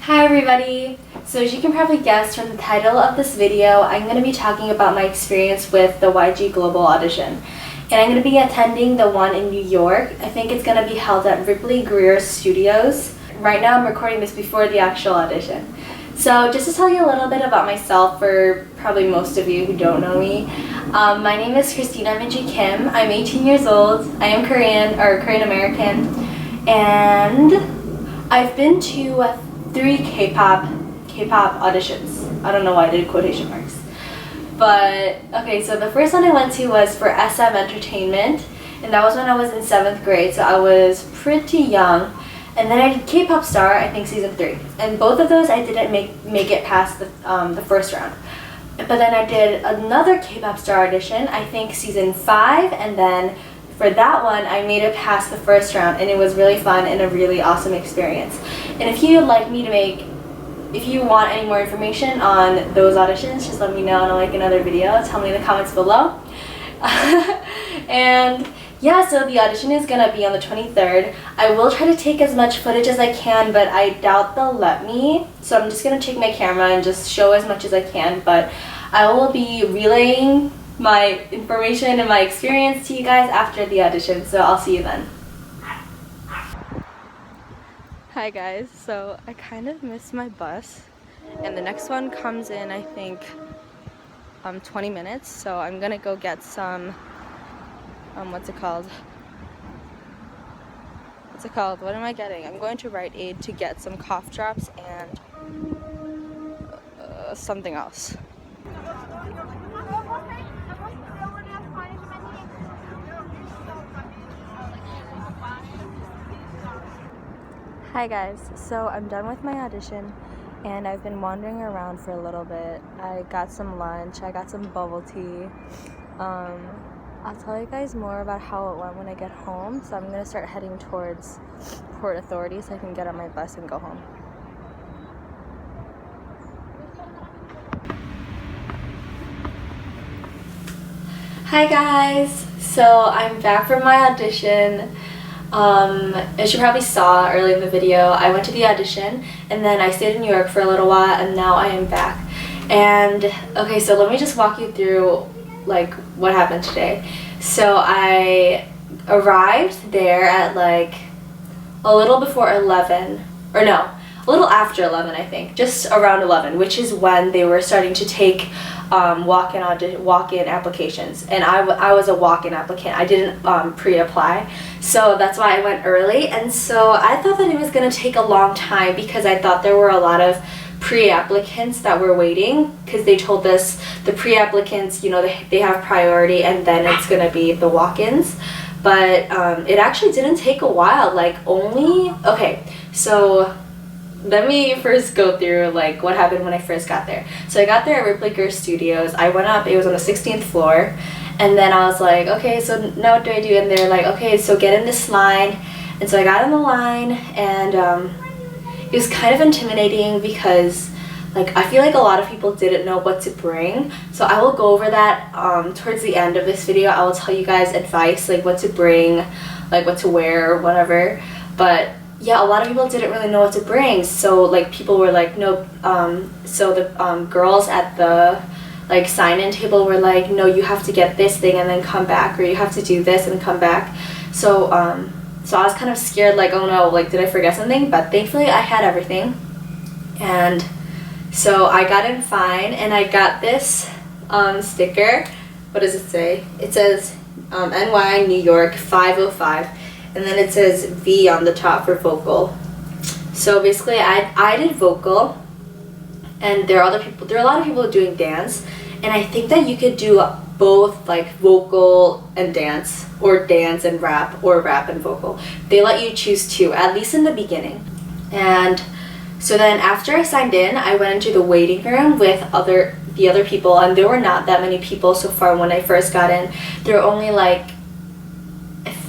Hi everybody! So as you can probably guess from the title of this video, I'm going to be talking about my experience with the YG Global Audition. And I'm going to be attending the one in New York. I think it's going to be held at Ripley Greer Studios. Right now I'm recording this before the actual audition. So just to tell you a little bit about myself for probably most of you who don't know me. My name is minj.k. I'm 18 years old. I am Korean American. And I've been to 3 K-pop auditions. I don't know why I did quotation marks. But, okay, so the first one I went to was for SM Entertainment, and that was when I was in 7th grade, so I was pretty young. And then I did K-Pop Star, I think season 3. And both of those I didn't make it past the first round. But then I did another K-Pop Star audition, I think season 5, and then for that one, I made it past the first round, and it was really fun and a really awesome experience. And if you would like me to if you want any more information on those auditions, just let me know and I'll make another video. Tell me in the comments below. And yeah, so the audition is gonna be on the 23rd. I will try to take as much footage as I can, but I doubt they'll let me. So I'm just gonna take my camera and just show as much as I can, but I will be relaying my information and my experience to you guys after the audition, so I'll see you then. Hi guys, so I kind of missed my bus and the next one comes in I think 20 minutes, so I'm gonna go get some what's it called, what am I getting? I'm going to Rite Aid to get some cough drops and something else. Hi guys, so I'm done with my audition and I've been wandering around for a little bit. I got some lunch, I got some bubble tea. I'll tell you guys more about how it went when I get home, so I'm gonna start heading towards Port Authority so I can get on my bus and go home. Hi guys, so I'm back from my audition. As you probably saw earlier in the video, I went to the audition and then I stayed in New York for a little while and now I am back. And okay, so let me just walk you through like what happened today. So I arrived there at like a little before 11, or no, a little after 11 I think, just around 11, which is when they were starting to take walk-in applications, and I was a walk-in applicant. I didn't pre-apply, so that's why I went early. And so I thought that it was going to take a long time because I thought there were a lot of pre-applicants that were waiting, because they told us the pre-applicants, you know, they have priority and then it's going to be the walk-ins. But it actually didn't take a while, like okay, so let me first go through like what happened when I first got there. So I got there at Ripley Greer Studios. I went up, it was on the 16th floor, and then I was like, okay, so now what do I do? And they're like, okay, so get in this line. And so I got in the line, and it was kind of intimidating because like I feel like a lot of people didn't know what to bring. So I will go over that towards the end of this video. I will tell you guys advice, like what to bring, like what to wear or whatever. But yeah, a lot of people didn't really know what to bring, so like people were like, no, so the girls at the like sign-in table were like, no, you have to get this thing and then come back, or you have to do this and come back. So so I was kind of scared, like, oh no, like did I forget something? But thankfully I had everything. And so I got in fine, and I got this sticker. What does it say? It says NY New York 505. And then it says V on the top for vocal. So basically I did vocal, and there are a lot of people doing dance, and I think that you could do both, like vocal and dance, or dance and rap, or rap and vocal. They let you choose two, at least in the beginning. And so then after I signed in, I went into the waiting room with the other people, and there were not that many people so far. When I first got in, there were only like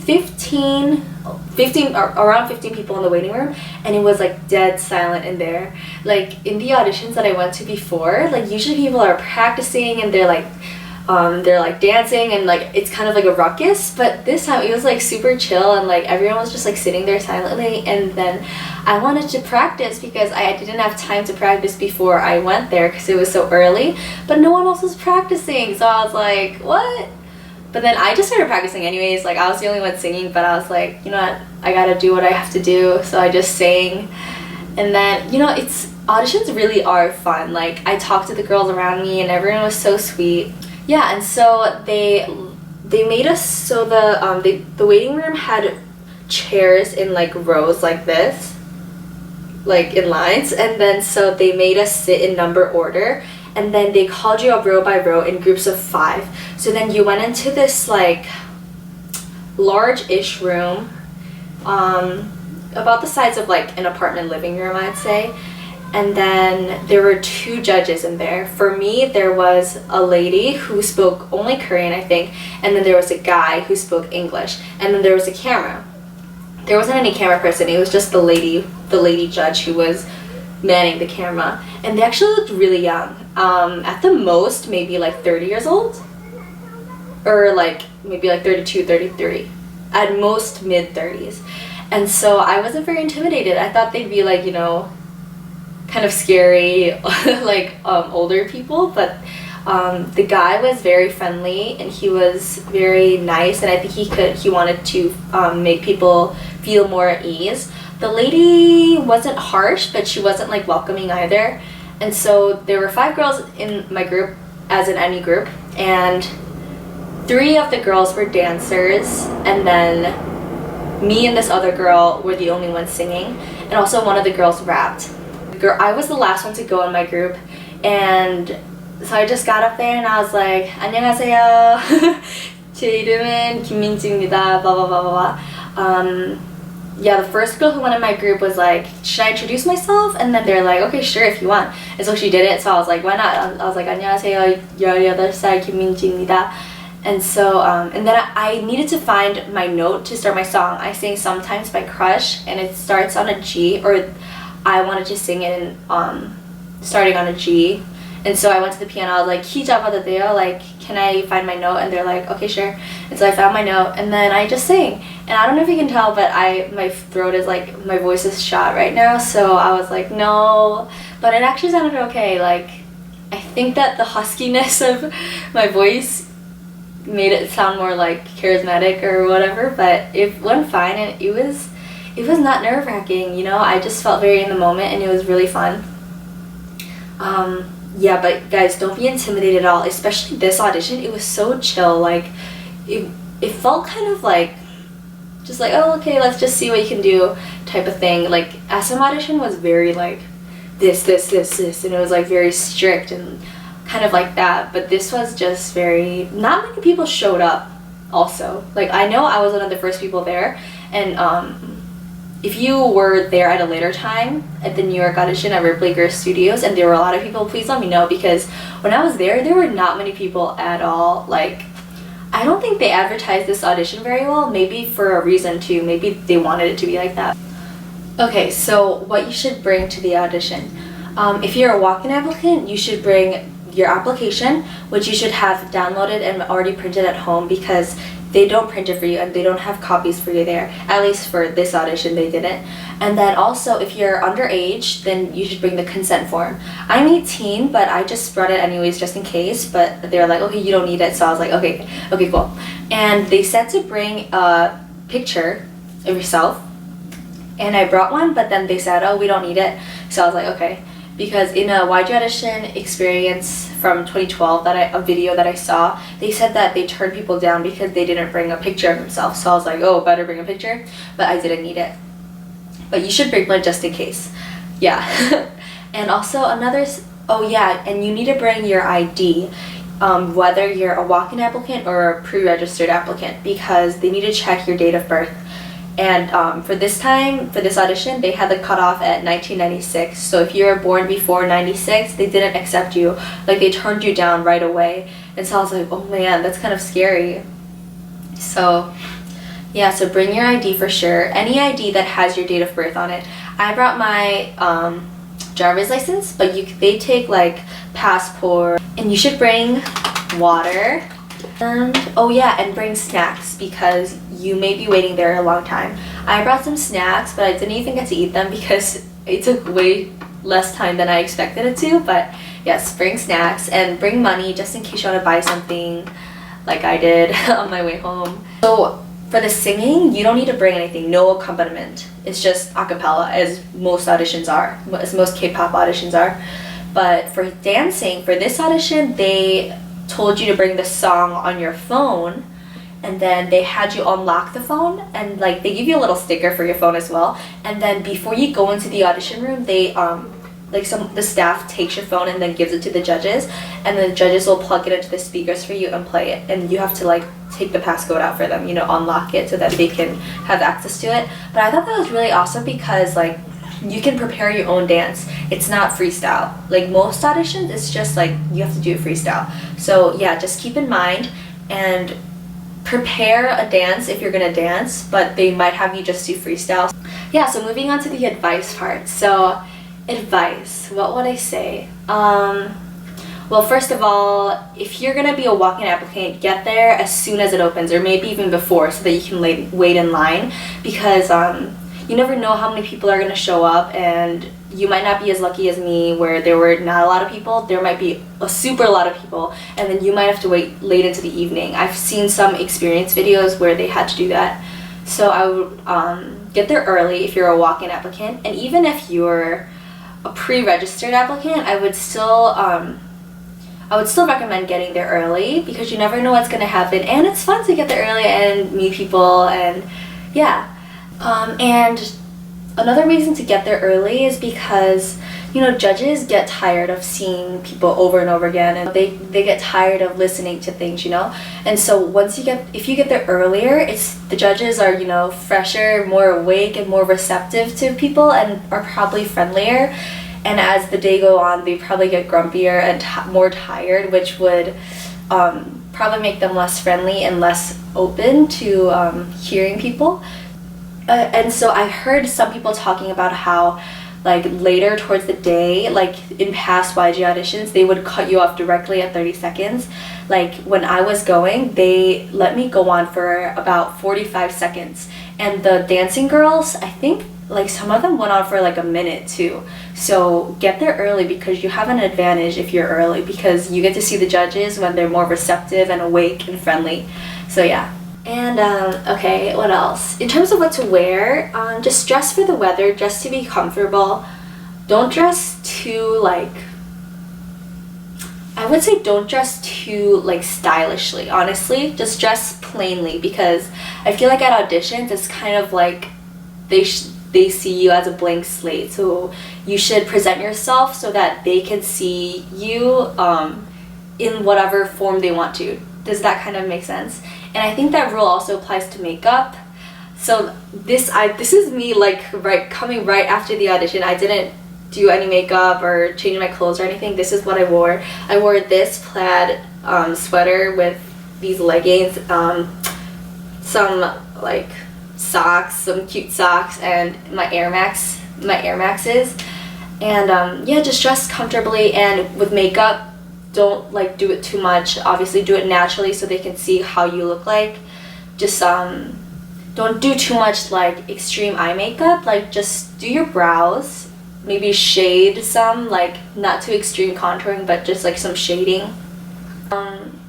around 15 people in the waiting room, and it was like dead silent in there. Like in the auditions that I went to before, like usually people are practicing and they're like they're like dancing and like it's kind of like a ruckus, but this time it was like super chill and like everyone was just like sitting there silently. And then I wanted to practice because I didn't have time to practice before I went there because it was so early, but no one else was practicing, so I was like, what? But then I just started practicing anyways. Like I was the only one singing, but I was like, you know what, I gotta do what I have to do, so I just sang. And then, you know, auditions really are fun. Like I talked to the girls around me and everyone was so sweet. Yeah, and so they made us, so the waiting room had chairs in like rows like this, like in lines, and then so they made us sit in number order, and then they called you up row by row in groups of 5. So then you went into this like large-ish room, about the size of like an apartment living room, I'd say. And then there were 2 judges in there. For me, there was a lady who spoke only Korean, I think, and then there was a guy who spoke English, and then there was a camera. There wasn't any camera person, it was just the lady judge who was manning the camera. And they actually looked really young. At the most, maybe like 30 years old, or like maybe like 32, 33. At most, mid-30s. And so I wasn't very intimidated. I thought they'd be like, you know, kind of scary, like older people, but the guy was very friendly and he was very nice, and I think he wanted to make people feel more at ease. The lady wasn't harsh, but she wasn't like welcoming either. And so there were 5 girls in my group, as in any group, and 3 of the girls were dancers, and then me and this other girl were the only ones singing, and also one of the girls rapped. I was the last one to go in my group, and so I just got up there and I was like, 안녕하세요. 제 이름은 김민지입니다. Blah blah blah blah blah. Yeah, the first girl who went in my group was like, should I introduce myself? And then they're like, okay, sure, if you want. And so she did it, so I was like, why not? I was like, 안녕하세요, 18살 김민지입니다. And so, and then I needed to find my note to start my song. I sing Sometimes by Crush, and it starts on a G, or I wanted to sing it in, starting on a G. And so I went to the piano, I was like, 키 잡아도 돼요? Like, can I find my note? And they're like, okay, sure. And so I found my note, and then I just sang. And I don't know if you can tell, but my throat is like, my voice is shot right now, so I was like, no. But it actually sounded okay. Like, I think that the huskiness of my voice made it sound more like charismatic or whatever, but it went fine, and it was not nerve-wracking, you know. I just felt very in the moment, and it was really fun. Yeah, but guys, don't be intimidated at all, especially this audition. It was so chill. Like it felt kind of like just like, oh, okay, let's just see what you can do type of thing. Like SM audition was very like this, and it was like very strict and kind of like that, but this was just very, not many people showed up also. Like I know I was one of the first people there, and if you were there at a later time at the New York audition at Ripley Girls Studios and there were a lot of people, please let me know, because when I was there were not many people at all. Like I don't think they advertised this audition very well, maybe for a reason too, maybe they wanted it to be like that. Okay, so what you should bring to the audition. If you're a walk-in applicant, you should bring your application, which you should have downloaded and already printed at home, because they don't print it for you and they don't have copies for you there. At least for this audition they didn't. And then also if you're underage, then you should bring the consent form. I'm 18, but I just brought it anyways just in case, but they were like, okay, you don't need it, so I was like, okay, cool. And they said to bring a picture of yourself, and I brought one, but then they said, oh, we don't need it, so I was like, okay. Because in a YG audition experience from 2012, a video that I saw, they said that they turned people down because they didn't bring a picture of themselves. So I was like, oh, better bring a picture, but I didn't need it. But you should bring one just in case. Yeah. And also oh yeah, and you need to bring your ID, whether you're a walk-in applicant or a pre-registered applicant, because they need to check your date of birth. And for this audition, they had the cutoff at 1996. So if you were born before 96, they didn't accept you. Like they turned you down right away. And so I was like, oh man, that's kind of scary. So yeah, so bring your ID for sure. Any ID that has your date of birth on it. I brought my driver's license, but they take like passport. And you should bring water, and oh yeah, and bring snacks because you may be waiting there a long time. I brought some snacks, but I didn't even get to eat them because it took way less time than I expected it to. But yes, bring snacks and bring money just in case you want to buy something like I did on my way home. So for the singing, you don't need to bring anything, no accompaniment. It's just a cappella, as most auditions are, as most K-pop auditions are. But for dancing, for this audition, they told you to bring the song on your phone, and then they had you unlock the phone, and like they give you a little sticker for your phone as well. And then before you go into the audition room, they the staff takes your phone and then gives it to the judges, and the judges will plug it into the speakers for you and play it, and you have to like take the passcode out for them, you know, unlock it so that they can have access to it. But I thought that was really awesome because like you can prepare your own dance. It's not freestyle. Like most auditions, it's just like you have to do it freestyle. So yeah, just keep in mind and prepare a dance if you're gonna dance, but they might have you just do freestyle. Yeah, so moving on to the advice part. So advice, what would I say? Well, first of all, if you're gonna be a walk-in applicant, get there as soon as it opens, or maybe even before, so that you can wait in line, because you never know how many people are gonna show up, and you might not be as lucky as me where there were not a lot of people. There might be a super lot of people, and then you might have to wait late into the evening. I've seen some experience videos where they had to do that. So I would get there early if you're a walk-in applicant, and even if you're a pre-registered applicant, I would still recommend getting there early because you never know what's gonna happen, and it's fun to get there early and meet people, and yeah. And another reason to get there early is because, you know, judges get tired of seeing people over and over again, and they get tired of listening to things, you know. And so if you get there earlier, the judges are, you know, fresher, more awake, and more receptive to people, and are probably friendlier. And as the day go on, they probably get grumpier and more tired, which would probably make them less friendly and less open to hearing people. And so I heard some people talking about how like later towards the day, like in past YG auditions, they would cut you off directly at 30 seconds. Like when I was going, they let me go on for about 45 seconds. And the dancing girls, I think like some of them went on for like a minute too. So get there early because you have an advantage if you're early, because you get to see the judges when they're more receptive and awake and friendly. So yeah. And okay, what else? In terms of what to wear, just dress for the weather, just to be comfortable. Don't dress too like, I would say don't dress too like stylishly, honestly. Just dress plainly, because I feel like at auditions it's kind of like they see you as a blank slate. So you should present yourself so that they can see you in whatever form they want to. Does that kind of make sense? And I think that rule also applies to makeup. So this is me like coming right after the audition. I didn't do any makeup or change my clothes or anything. This is what I wore. I wore this plaid sweater with these leggings, some like socks, some cute socks, and my Air Maxes. And yeah, just dress comfortably, and with makeup, don't like do it too much. Obviously do it naturally so they can see how you look like. Just don't do too much like extreme eye makeup. Like just do your brows, maybe shade some, like not too extreme contouring, but just like some shading.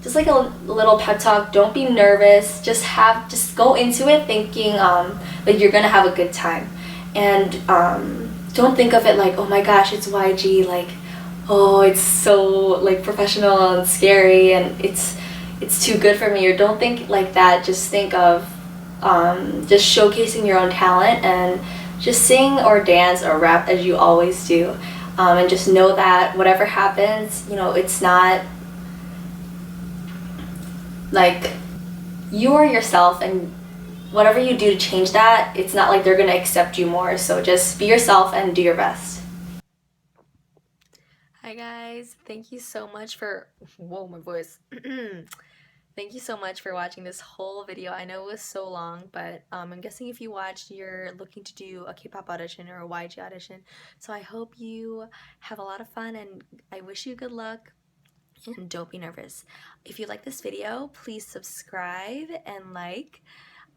Just like a little pep talk. Don't be nervous. Just go into it thinking like you're gonna have a good time, and don't think of it like, oh my gosh, it's YG, like, oh, it's so like professional and scary and it's too good for me. Or don't think like that. Just think of just showcasing your own talent, and just sing or dance or rap as you always do, and just know that whatever happens, you know, it's not like you are yourself, and whatever you do to change that, it's not like they're gonna accept you more. So just be yourself and do your best. Hi guys, thank you so much for, whoa, my voice. Thank you so much for watching this whole video. I know it was so long, but I'm guessing if you watched, you're looking to do a K-pop audition or a YG audition. So I hope you have a lot of fun, and I wish you good luck. and don't be nervous. If you like this video, please subscribe and like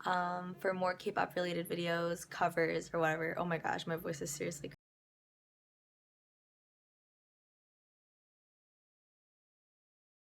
for more K-pop related videos, covers, or whatever. Oh my gosh, my voice is seriously